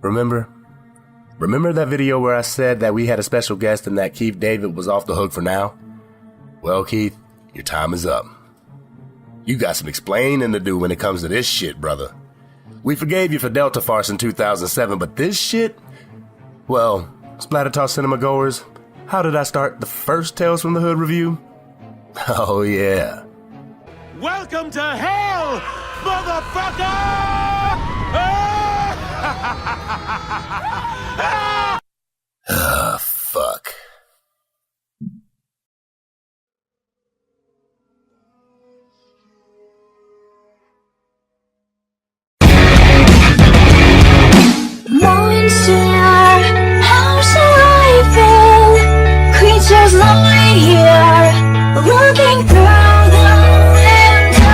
Remember? Remember that video where I said that we had a special guest and that Keith David was off the hook for now? Well, Keith, your time is up. You got some explaining to do when it comes to this shit, brother. We forgave you for Delta Farce in 2007, but this shit? Well, Splatter Talk cinema goers, how did I start the first Tales from the Hood review? Oh, yeah. Welcome to hell, motherfucker! Ah, fuck. Monster, how surviving? Creatures lonely here, looking through the window.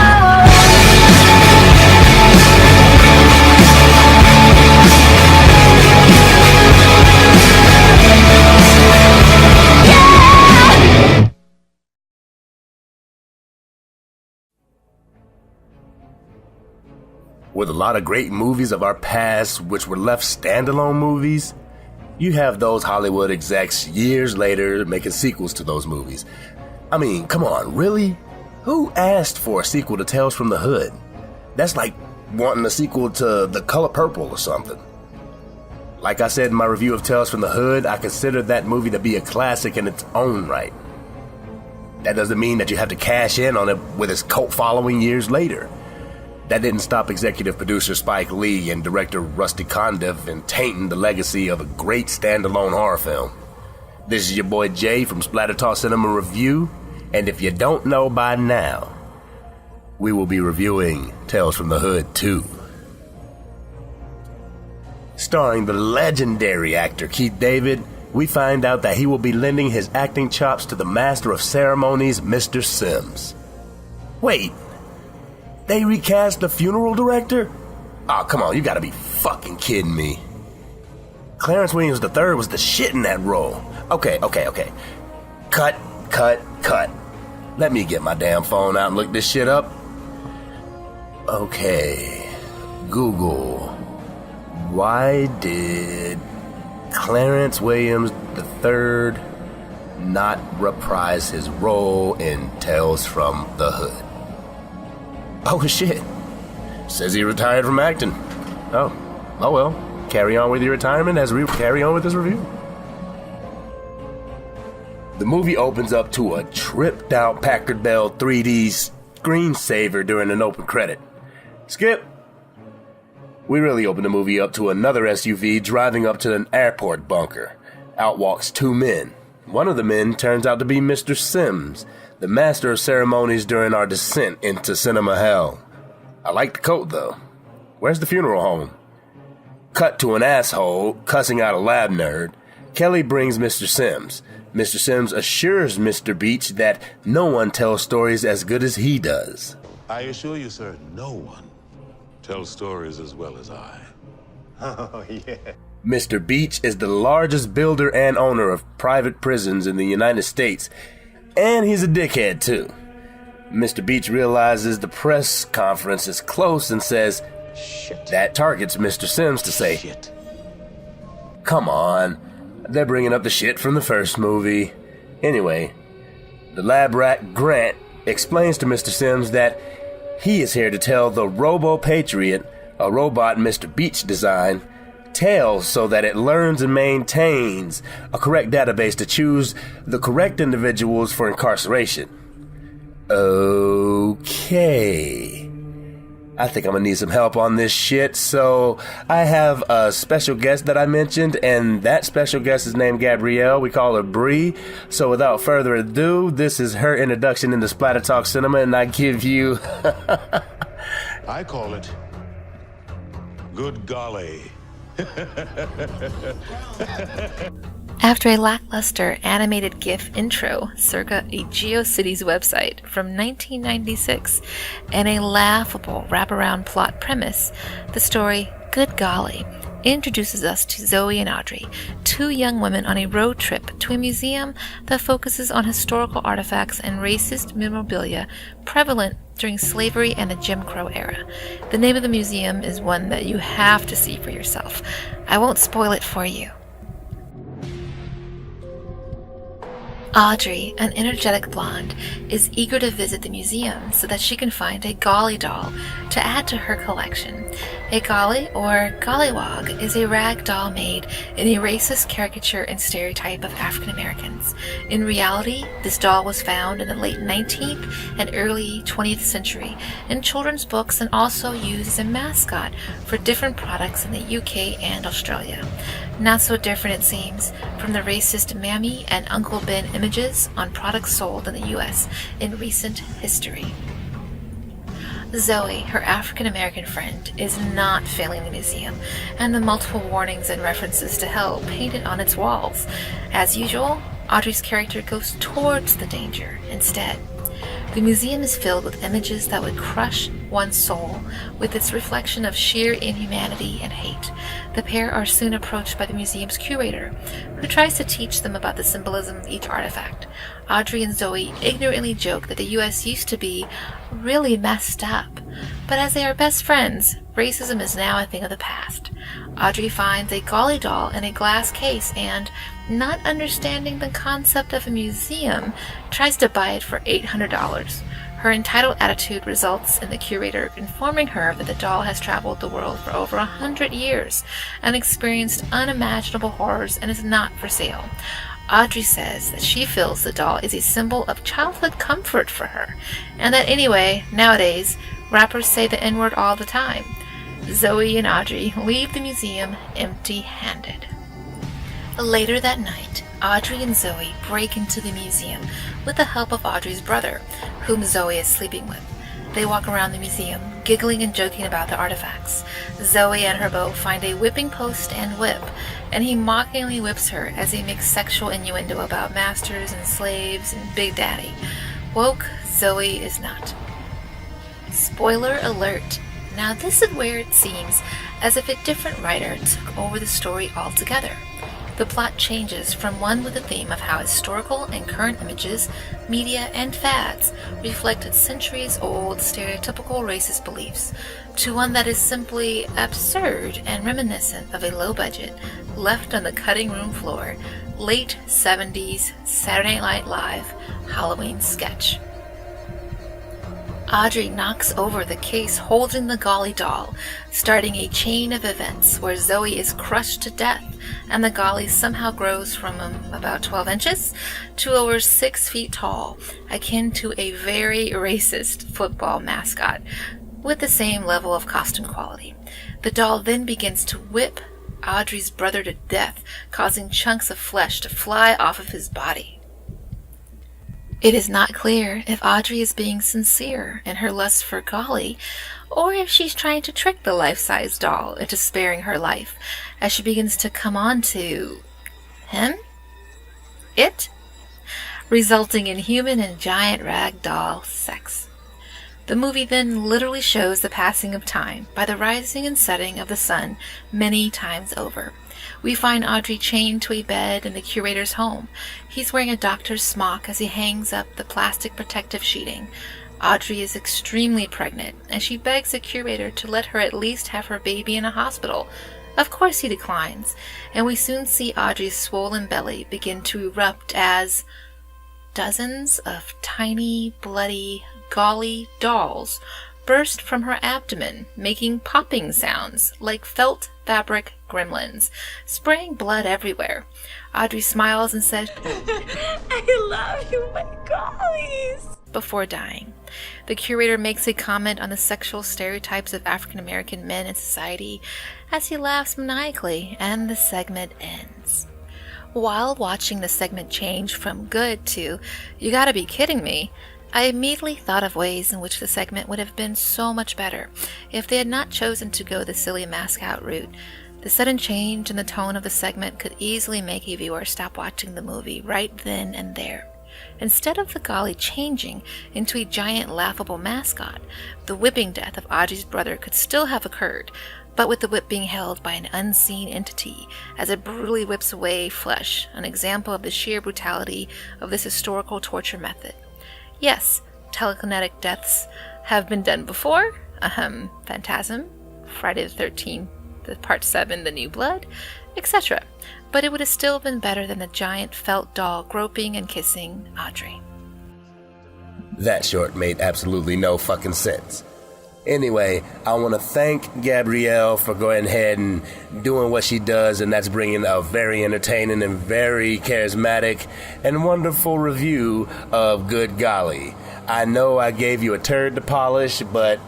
Yeah! With a lot of great movies of our past which were left standalone movies, you have those Hollywood execs years later making sequels to those movies. I mean, come on, really? Who asked for a sequel to Tales from the Hood? That's like wanting a sequel to The Color Purple or something. Like I said in my review of Tales from the Hood, I consider that movie to be a classic in its own right. That doesn't mean that you have to cash in on it with its cult following years later. That didn't stop executive producer Spike Lee and director Rusty Condiff in tainting the legacy of a great standalone horror film. This is your boy Jay from Splatter Talk Cinema Review, and if you don't know by now, we will be reviewing Tales from the Hood 2. Starring the legendary actor Keith David, we find out that he will be lending his acting chops to the master of ceremonies, Mr. Sims. Wait, they recast the funeral director? Oh, come on, you gotta be fucking kidding me. Clarence Williams III was the shit in that role. Okay. Cut. Let me get my damn phone out and look this shit up. Okay, Google. Why did Clarence Williams III not reprise his role in Tales from the Hood? Oh shit. Says he retired from acting. Oh well. Carry on with your retirement as we carry on with this review. The movie opens up to a tripped out Packard Bell 3D screensaver during an open credit. Skip. We really open the movie up to another SUV driving up to an airport bunker. Out walks two men. One of the men turns out to be Mr. Sims, the master of ceremonies during our descent into cinema hell. I like the coat, though. Where's the funeral home? Cut to an asshole cussing out a lab nerd. Kelly brings Mr. Sims. Mr. Sims assures Mr. Beach that no one tells stories as good as he does. I assure you, sir, no one tells stories as well as I. Oh, yeah. Mr. Beach is the largest builder and owner of private prisons in the United States, and he's a dickhead, too. Mr. Beach realizes the press conference is close and says, "Shit." That targets Mr. Sims to say, "Shit." Come on, they're bringing up the shit from the first movie. Anyway, the lab rat Grant explains to Mr. Sims that he is here to tell the Robo-Patriot, a robot Mr. Beach designed, tales so that it learns and maintains a correct database to choose the correct individuals for incarceration. Okay. I think I'm gonna need some help on this shit, so I have a special guest that I mentioned, and that special guest is named Gabrielle. We call her Bree. So without further ado, this is her introduction into Splatter Talk Cinema, and I give you... I call it Good Golly. After a lackluster animated GIF intro circa a GeoCities website from 1996 and a laughable wraparound plot premise, the story Good Golly introduces us to Zoe and Audrey, two young women on a road trip to a museum that focuses on historical artifacts and racist memorabilia prevalent during slavery and the Jim Crow era. The name of the museum is one that you have to see for yourself. I won't spoil it for you. Audrey, an energetic blonde, is eager to visit the museum so that she can find a Golly doll to add to her collection. A Golly, or Gollywog, is a rag doll made in a racist caricature and stereotype of African Americans. In reality, this doll was found in the late 19th and early 20th century in children's books and also used as a mascot for different products in the UK and Australia. Not so different, it seems, from the racist Mammy and Uncle Ben images on products sold in the US in recent history. Zoe, her African-American friend, is not failing the museum, and the multiple warnings and references to hell painted on its walls. As usual, Audrey's character goes towards the danger instead. The museum is filled with images that would crush one's soul with its reflection of sheer inhumanity and hate. The pair are soon approached by the museum's curator, who tries to teach them about the symbolism of each artifact. Audrey and Zoe ignorantly joke that the US used to be really messed up, but as they are best friends, racism is now a thing of the past. Audrey finds a Golly doll in a glass case and, not understanding the concept of a museum, tries to buy it for $800. Her entitled attitude results in the curator informing her that the doll has traveled the world for over 100 years and experienced unimaginable horrors and is not for sale. Audrey says that she feels the doll is a symbol of childhood comfort for her, and that anyway, nowadays, rappers say the N-word all the time. Zoe and Audrey leave the museum empty-handed. Later that night, Audrey and Zoe break into the museum with the help of Audrey's brother, whom Zoe is sleeping with. They walk around the museum, giggling and joking about the artifacts. Zoe and her beau find a whipping post and whip, and he mockingly whips her as he makes sexual innuendo about masters and slaves and Big Daddy. Woke, Zoe is not. Spoiler alert. Now this is where it seems as if a different writer took over the story altogether. The plot changes from one with a theme of how historical and current images, media, and fads reflect centuries-old stereotypical racist beliefs, to one that is simply absurd and reminiscent of a low-budget, left on the cutting room floor, late 70s Saturday Night Live Halloween sketch. Audrey knocks over the case holding the Golly doll, starting a chain of events where Zoe is crushed to death and the Golly somehow grows from about 12 inches to over 6 feet tall, akin to a very racist football mascot, with the same level of costume quality. The doll then begins to whip Audrey's brother to death, causing chunks of flesh to fly off of his body. It is not clear if Audrey is being sincere in her lust for Golly, or if she's trying to trick the life-size doll into sparing her life as she begins to come on to him? It? Resulting in human and giant rag doll sex. The movie then literally shows the passing of time by the rising and setting of the sun many times over. We find Audrey chained to a bed in the curator's home. He's wearing a doctor's smock as he hangs up the plastic protective sheeting. Audrey is extremely pregnant, and she begs the curator to let her at least have her baby in a hospital. Of course he declines, and we soon see Audrey's swollen belly begin to erupt as dozens of tiny, bloody, Golly dolls burst from her abdomen, making popping sounds like felt fabric gremlins, spraying blood everywhere. Audrey smiles and says, I love you, my Gollies! Before dying. The curator makes a comment on the sexual stereotypes of African American men in society as he laughs maniacally, and the segment ends. While watching the segment change from good to, "You gotta be kidding me," I immediately thought of ways in which the segment would have been so much better if they had not chosen to go the silly mascot route. The sudden change in the tone of the segment could easily make a viewer stop watching the movie right then and there. Instead of the Golly changing into a giant laughable mascot, the whipping death of Audrey's brother could still have occurred, but with the whip being held by an unseen entity as it brutally whips away flesh, an example of the sheer brutality of this historical torture method. Yes, telekinetic deaths have been done before. Phantasm, Friday the 13th, Part 7, The New Blood, etc. But it would have still been better than the giant felt doll groping and kissing Audrey. That short made absolutely no fucking sense. Anyway, I want to thank Gabrielle for going ahead and doing what she does, and that's bringing a very entertaining and very charismatic and wonderful review of Good Golly. I know I gave you a turd to polish, but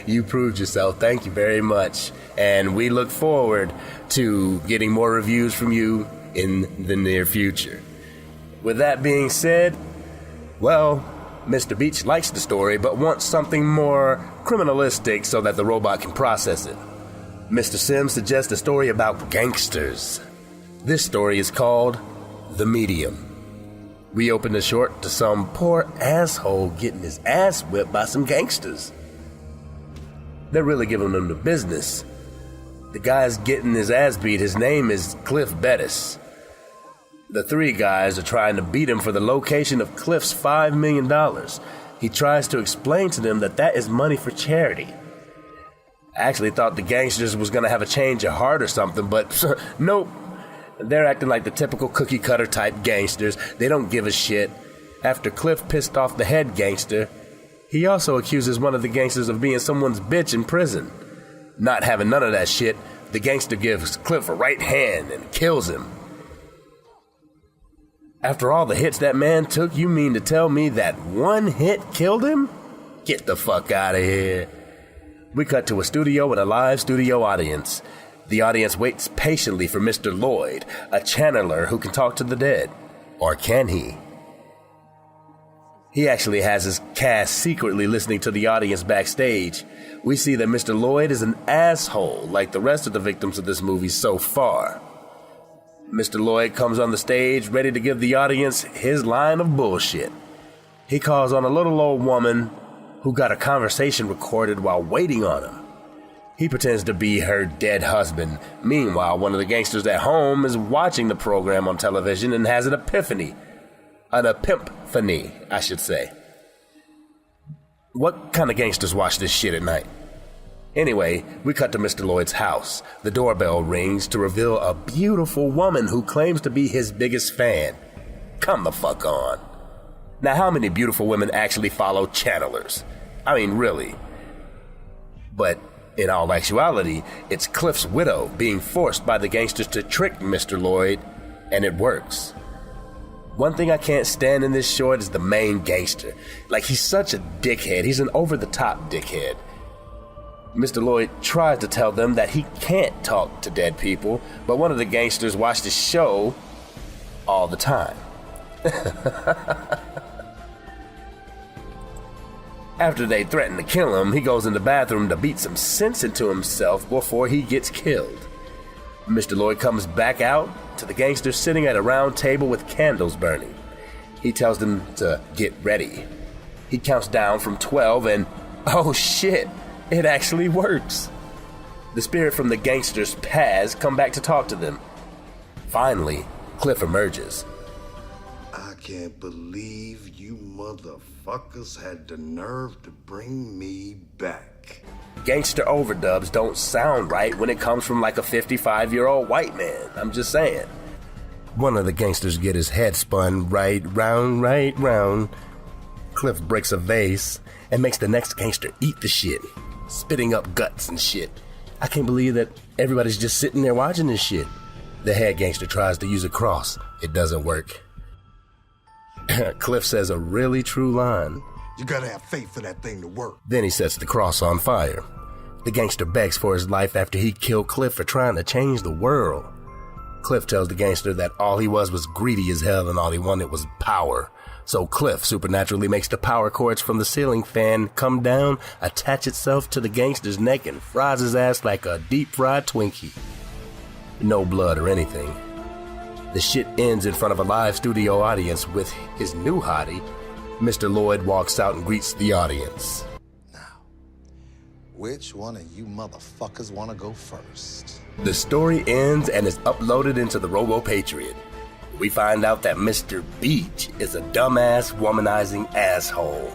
you proved yourself. Thank you very much. And we look forward to getting more reviews from you in the near future. With that being said, well, Mr. Beach likes the story, but wants something more criminalistic so that the robot can process it. Mr. Sims suggests a story about gangsters. This story is called The Medium. We open the short to some poor asshole getting his ass whipped by some gangsters. They're really giving him the business. The guy's getting his ass beat. His name is Cliff Bettis. The three guys are trying to beat him for the location of Cliff's $5 million. He tries to explain to them that is money for charity. I actually thought the gangsters was going to have a change of heart or something, but nope. They're acting like the typical cookie-cutter type gangsters. They don't give a shit. After Cliff pissed off the head gangster, he also accuses one of the gangsters of being someone's bitch in prison. Not having none of that shit, the gangster gives Cliff a right hand and kills him. After all the hits that man took, you mean to tell me that one hit killed him? Get the fuck out of here. We cut to a studio and a live studio audience. The audience waits patiently for Mr. Lloyd, a channeler who can talk to the dead. Or can he? He actually has his cast secretly listening to the audience backstage. We see that Mr. Lloyd is an asshole like the rest of the victims of this movie so far. Mr. Lloyd comes on the stage ready to give the audience his line of bullshit. He calls on a little old woman who got a conversation recorded while waiting on him. He pretends to be her dead husband. Meanwhile, one of the gangsters at home is watching the program on television and has an epiphany. An epiphany, I should say. What kind of gangsters watch this shit at night? Anyway, we cut to Mr. Lloyd's house. The doorbell rings to reveal a beautiful woman who claims to be his biggest fan. Come the fuck on. Now, how many beautiful women actually follow channelers? I mean, really. But in all actuality, it's Cliff's widow being forced by the gangsters to trick Mr. Lloyd, and it works. One thing I can't stand in this short is the main gangster. Like, he's such a dickhead. He's an over-the-top dickhead. Mr. Lloyd tries to tell them that he can't talk to dead people, but one of the gangsters watch the show all the time. After they threaten to kill him, he goes in the bathroom to beat some sense into himself before he gets killed. Mr. Lloyd comes back out to the gangsters sitting at a round table with candles burning. He tells them to get ready. He counts down from 12 and, oh shit, it actually works. The spirit from the gangsters' past come back to talk to them. Finally, Cliff emerges. I can't believe you motherfuckers had the nerve to bring me back. Gangster overdubs don't sound right when it comes from like a 55-year-old white man. I'm just saying. One of the gangsters get his head spun right round. Cliff breaks a vase and makes the next gangster eat the shit, spitting up guts and shit. I can't believe that everybody's just sitting there watching this shit. The head gangster tries to use a cross. It doesn't work. Cliff says a really true line. You gotta have faith for that thing to work. Then he sets the cross on fire. The gangster begs for his life after he killed Cliff for trying to change the world. Cliff tells the gangster that all he was greedy as hell and all he wanted was power. So Cliff supernaturally makes the power cords from the ceiling fan come down, attach itself to the gangster's neck, and fries his ass like a deep-fried Twinkie. No blood or anything. The shit ends in front of a live studio audience with his new hottie. Mr. Lloyd walks out and greets the audience. Now, Which one of you motherfuckers want to go first? The story ends and is uploaded into the Robo Patriot. We find out that Mr. Beach is a dumbass, womanizing asshole.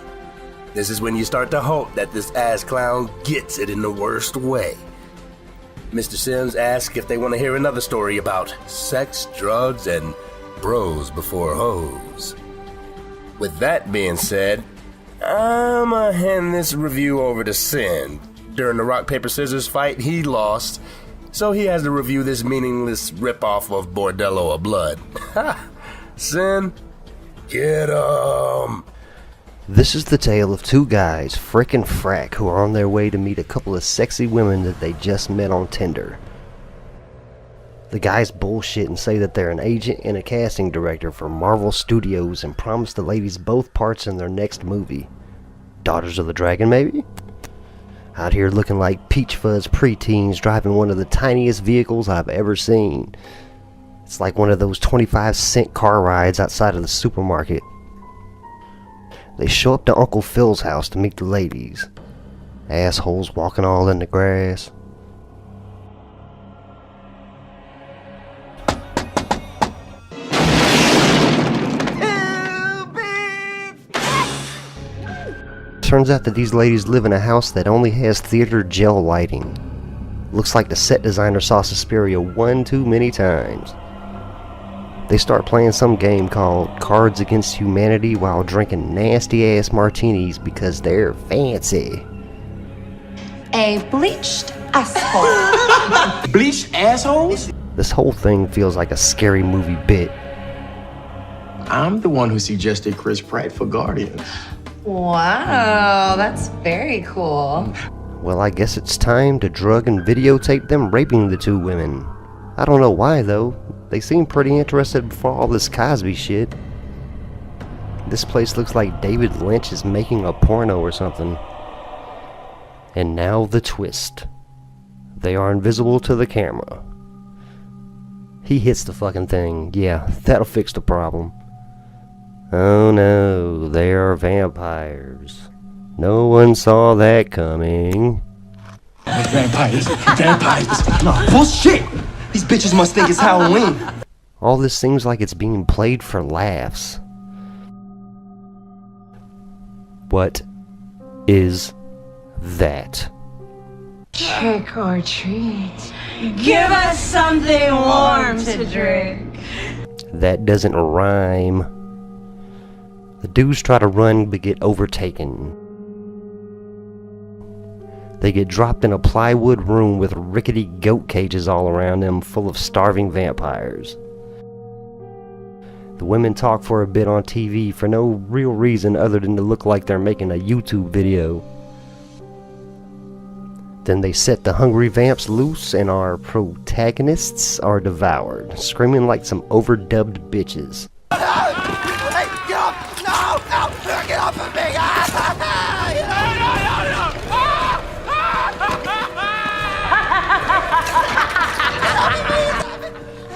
This is when you start to hope that this ass clown gets it in the worst way. Mr. Sims asks if they want to hear another story about sex, drugs, and bros before hoes. With that being said, I'ma hand this review over to Sin. During the rock, paper, scissors fight, he lost, so he has to review this meaningless ripoff of Bordello of Blood. Ha! Sin, get 'em! This is the tale of two guys, Frick and Frack, who are on their way to meet a couple of sexy women that they just met on Tinder. The guys bullshit and say that they're an agent and a casting director for Marvel Studios and promise the ladies both parts in their next movie. Daughters of the Dragon, maybe? Out here looking like Peach Fuzz preteens driving one of the tiniest vehicles I've ever seen. It's like one of those 25-cent car rides outside of the supermarket. They show up to Uncle Phil's house to meet the ladies. Assholes walking all in the grass. Turns out that these ladies live in a house that only has theater gel lighting. Looks like the set designer saw Suspiria one too many times. They start playing some game called Cards Against Humanity while drinking nasty ass martinis because they're fancy. A bleached asshole. Bleached assholes? This whole thing feels like a scary movie bit. I'm the one who suggested Chris Pratt for Guardians. Wow, that's very cool. Well, I guess it's time to drug and videotape them raping the two women. I don't know why though. They seem pretty interested before all this Cosby shit. This place looks like David Lynch is making a porno or something. And now the twist. They are invisible to the camera. He hits the fucking thing. Yeah, that'll fix the problem. Oh no, they are vampires. No one saw that coming. Vampires. No, bullshit! These bitches must think it's Halloween. All this seems like it's being played for laughs. What is that? Trick or treat. Give us something warm to drink. That doesn't rhyme. The dudes try to run but get overtaken. They get dropped in a plywood room with rickety goat cages all around them full of starving vampires. The women talk for a bit on TV for no real reason other than to look like they're making a YouTube video. Then they set the hungry vamps loose and our protagonists are devoured, screaming like some overdubbed bitches.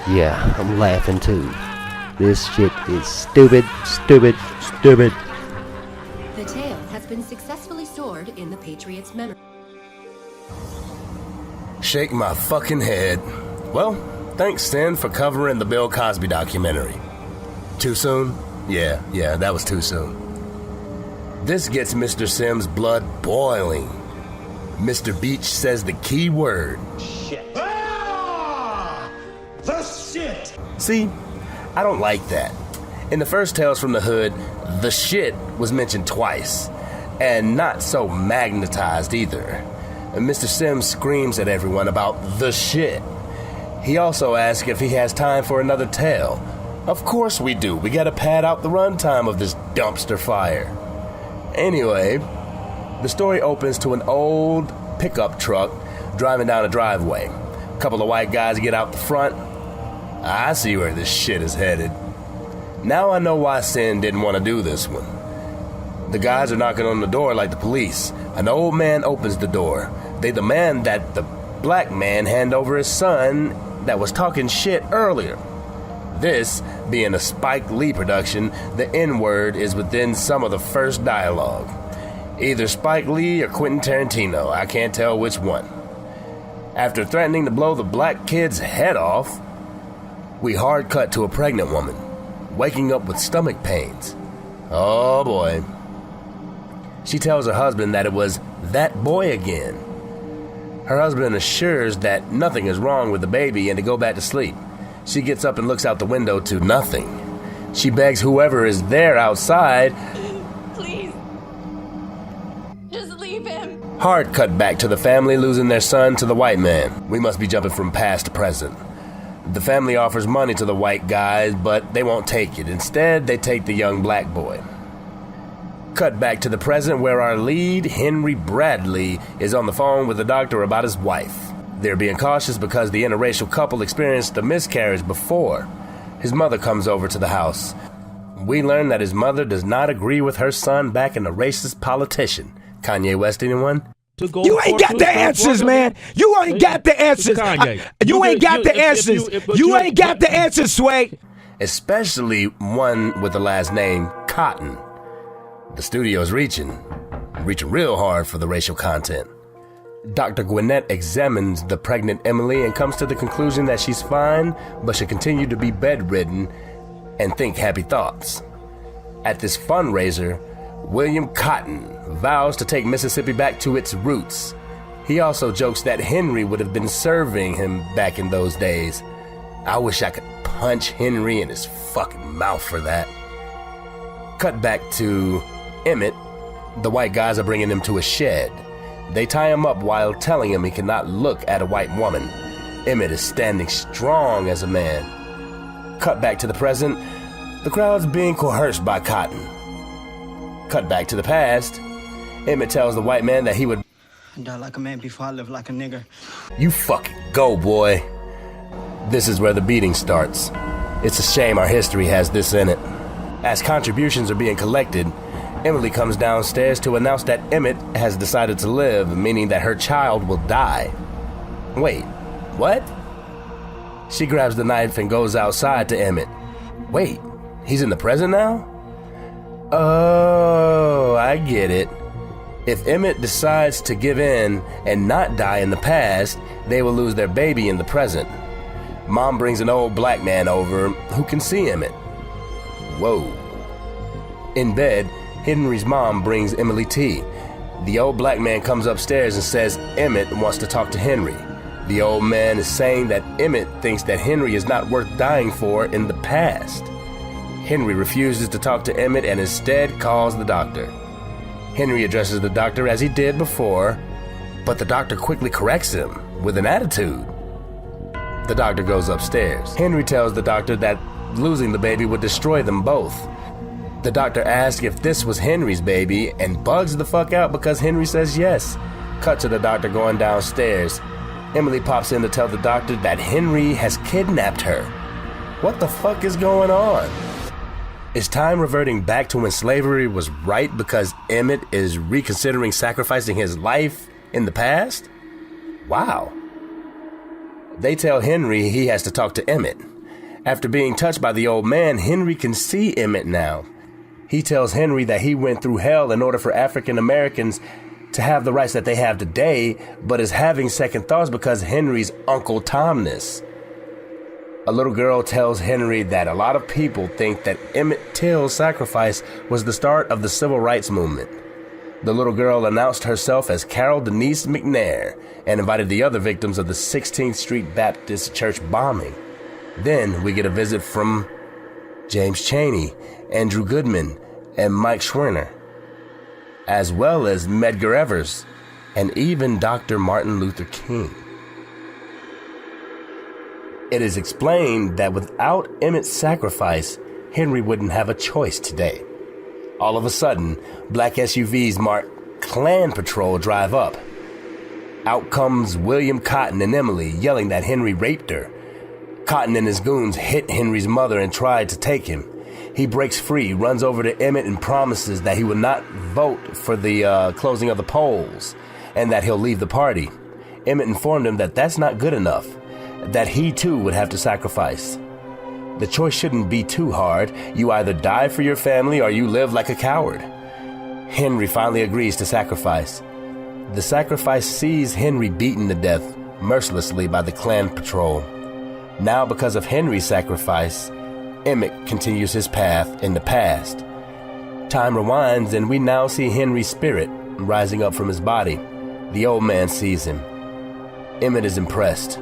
Yeah, I'm laughing too. This shit is stupid, stupid, stupid. The tale has been successfully stored in the Patriot's memory. Shake my fucking head. Well, thanks, Sin, for covering the Bill Cosby documentary. Too soon? Yeah, that was too soon. This gets Mr. Sims' blood boiling. Mr. Beach says the key word. Shit. Ah! The shit! See, I don't like that. In the first Tales from the Hood, the shit was mentioned twice, and not so magnetized either. And Mr. Sims screams at everyone about the shit. He also asks if he has time for another tale. Of course we do. We gotta pad out the runtime of this dumpster fire. Anyway, the story opens to an old pickup truck driving down a driveway. A couple of white guys get out the front. I see where this shit is headed. Now I know why Sin didn't want to do this one. The guys are knocking on the door like the police. An old man opens the door. They demand that the black man hand over his son that was talking shit earlier. This, being a Spike Lee production, the N-word is within some of the first dialogue. Either Spike Lee or Quentin Tarantino, I can't tell which one. After threatening to blow the black kid's head off, we hard cut to a pregnant woman, waking up with stomach pains. Oh boy. She tells her husband that it was that boy again. Her husband assures that nothing is wrong with the baby and to go back to sleep. She gets up and looks out the window to nothing. She begs whoever is there outside, please, just leave him. Hard cut back to the family losing their son to the white man. We must be jumping from past to present. The family offers money to the white guys, but they won't take it. Instead, they take the young black boy. Cut back to the present where our lead, Henry Bradley, is on the phone with the doctor about his wife. They're being cautious because the interracial couple experienced a miscarriage before. His mother comes over to the house. We learn that his mother does not agree with her son backing a racist politician. Kanye West, anyone? You ain't got the answers, man. You ain't got the answers. You ain't got the answers. You ain't got the answers, Sway. Especially one with the last name Cotton. The studio's reaching real hard for the racial content. Dr. Gwinnett examines the pregnant Emily and comes to the conclusion that she's fine, but should continue to be bedridden and think happy thoughts. At this fundraiser, William Cotton vows to take Mississippi back to its roots. He also jokes that Henry would have been serving him back in those days. I wish I could punch Henry in his fucking mouth for that. Cut back to Emmett. The white guys are bringing him to a shed. They tie him up while telling him he cannot look at a white woman. Emmett is standing strong as a man. Cut back to the present. The crowd's being coerced by Cotton. Cut back to the past. Emmett tells the white man that he would die like a man before I live like a nigger. You fucking go, boy. This is where the beating starts. It's a shame our history has this in it. As contributions are being collected, Emily comes downstairs to announce that Emmett has decided to live, meaning that her child will die. Wait, what? She grabs the knife and goes outside to Emmett. Wait, he's in the present now? Oh, I get it. If Emmett decides to give in and not die in the past, they will lose their baby in the present. Mom brings an old black man over who can see Emmett. Whoa. In bed, Henry's mom brings Emily tea. The old black man comes upstairs and says Emmett wants to talk to Henry. The old man is saying that Emmett thinks that Henry is not worth dying for in the past. Henry refuses to talk to Emmett and instead calls the doctor. Henry addresses the doctor as he did before, but the doctor quickly corrects him with an attitude. The doctor goes upstairs. Henry tells the doctor that losing the baby would destroy them both. The doctor asks if this was Henry's baby and bugs the fuck out because Henry says yes. Cut to the doctor going downstairs. Emily pops in to tell the doctor that Henry has kidnapped her. What the fuck is going on? Is time reverting back to when slavery was right because Emmett is reconsidering sacrificing his life in the past? Wow. They tell Henry he has to talk to Emmett. After being touched by the old man, Henry can see Emmett now. He tells Henry that he went through hell in order for African Americans to have the rights that they have today, but is having second thoughts because Henry's Uncle Tomness. A little girl tells Henry that a lot of people think that Emmett Till's sacrifice was the start of the civil rights movement. The little girl announced herself as Carol Denise McNair and invited the other victims of the 16th Street Baptist Church bombing. Then we get a visit from James Chaney, Andrew Goodman, and Mike Schwerner, as well as Medgar Evers, and even Dr. Martin Luther King. It is explained that without Emmett's sacrifice, Henry wouldn't have a choice today. All of a sudden, black SUVs marked Klan Patrol drive up. Out comes William Cotton and Emily, yelling that Henry raped her. Cotton and his goons hit Henry's mother and tried to take him. He breaks free, runs over to Emmett and promises that he will not vote for the closing of the polls and that he'll leave the party. Emmett informed him that that's not good enough, that he too would have to sacrifice. The choice shouldn't be too hard. You either die for your family or you live like a coward. Henry finally agrees to sacrifice. The sacrifice sees Henry beaten to death mercilessly by the clan patrol. Now, because of Henry's sacrifice, Emmett continues his path in the past. Time rewinds, and we now see Henry's spirit rising up from his body. The old man sees him. Emmett is impressed.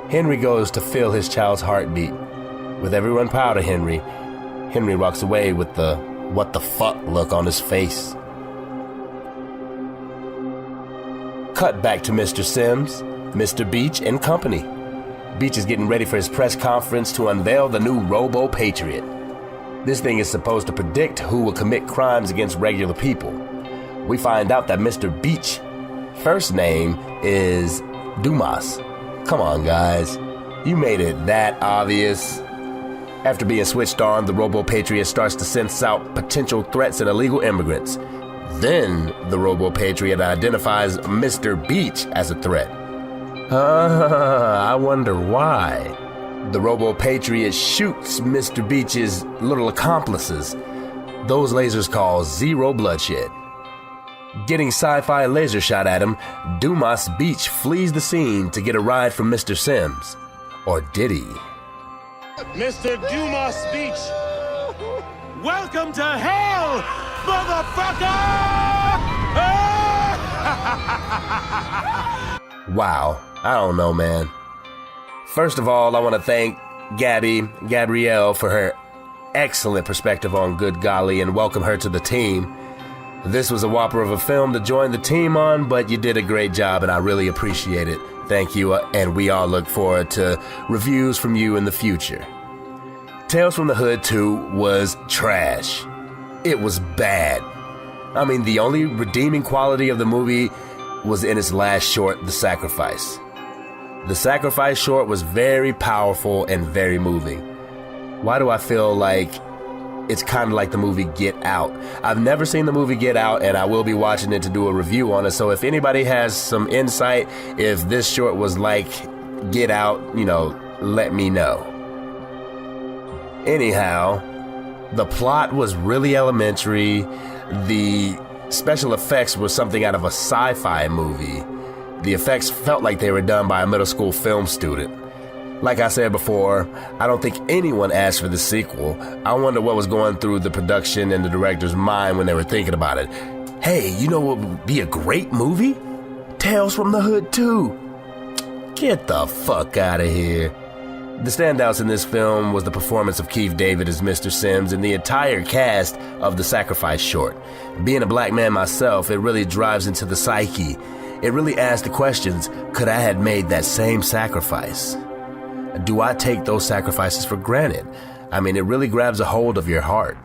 Henry goes to feel his child's heartbeat. With everyone proud of Henry, Henry walks away with the "what the fuck" look on his face. Cut back to Mr. Sims, Mr. Beach, and company. Beach is getting ready for his press conference to unveil the new Robo-Patriot. This thing is supposed to predict who will commit crimes against regular people. We find out that Mr. Beach first name is Dumas. Come on, guys. You made it that obvious. After being switched on, the Robo-Patriot starts to sense out potential threats and illegal immigrants. Then, the Robo-Patriot identifies Mr. Beach as a threat. I wonder why. The Robo-Patriot shoots Mr. Beach's little accomplices. Those lasers cause zero bloodshed. Getting sci-fi laser shot at him, Dumas Beach flees the scene to get a ride from Mr. Sims. Or did he? Mr. Dumas Beach, welcome to hell, motherfucker! Wow, I don't know, man. First of all, I want to thank Gabrielle, for her excellent perspective on Good Golly and welcome her to the team. This was a whopper of a film to join the team on, but you did a great job and I really appreciate it. Thank you, and we all look forward to reviews from you in the future. Tales from the Hood 2 was trash. It was bad. I mean, the only redeeming quality of the movie was in its last short, The Sacrifice. The Sacrifice short was very powerful and very moving. Why do I feel like it's kind of like the movie Get Out? I've never seen the movie Get Out, and I will be watching it to do a review on it, so if anybody has some insight, if this short was like Get Out, let me know. Anyhow, the plot was really elementary. The special effects were something out of a sci-fi movie. The effects felt like they were done by a middle school film student. Like I said before, I don't think anyone asked for the sequel. I wonder what was going through the production and the director's mind when they were thinking about it. Hey, you know what would be a great movie? Tales from the Hood 2. Get the fuck out of here. The standouts in this film was the performance of Keith David as Mr. Sims and the entire cast of The Sacrifice short. Being a black man myself, it really drives into the psyche. It really asks the questions, could I have made that same sacrifice? Do I take those sacrifices for granted? I mean, it really grabs a hold of your heart.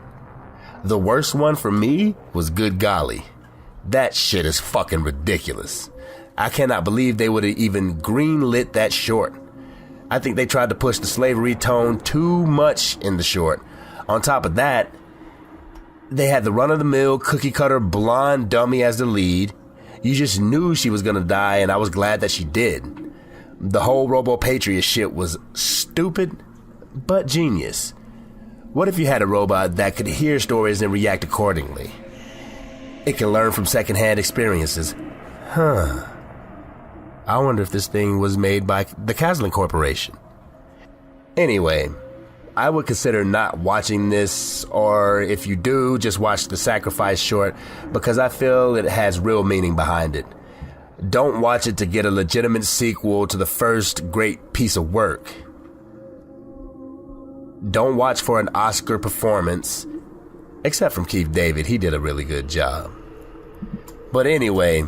The worst one for me was Good Golly. That shit is fucking ridiculous. I cannot believe they would have even greenlit that short. I think they tried to push the slavery tone too much in the short. On top of that, they had the run-of-the-mill, cookie-cutter blonde dummy as the lead. You just knew she was gonna die, and I was glad that she did. The whole Robo-Patriot shit was stupid, but genius. What if you had a robot that could hear stories and react accordingly? It can learn from secondhand experiences. I wonder if this thing was made by the Caslin Corporation. Anyway, I would consider not watching this, or if you do, just watch The Sacrifice short, because I feel it has real meaning behind it. Don't watch it to get a legitimate sequel to the first great piece of work. Don't watch for an Oscar performance, except from Keith David. He did a really good job. But anyway,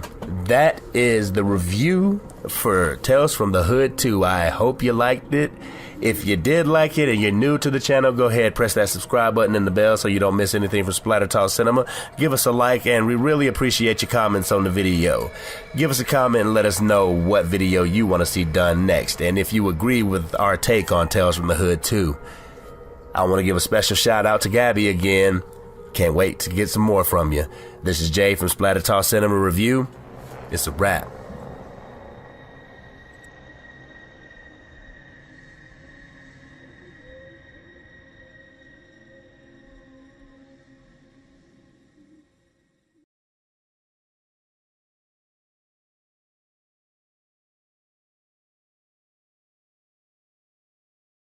that is the review for Tales from the Hood 2. I hope you liked it. If you did like it and you're new to the channel, go ahead, press that subscribe button and the bell so you don't miss anything from Splatter Talk Cinema. Give us a like, and we really appreciate your comments on the video. Give us a comment and let us know what video you want to see done next, and if you agree with our take on Tales from the Hood 2. I want to give a special shout out to Gabby again. Can't wait to get some more from you. This is Jay from Splatter Talk Cinema Review. It's a wrap.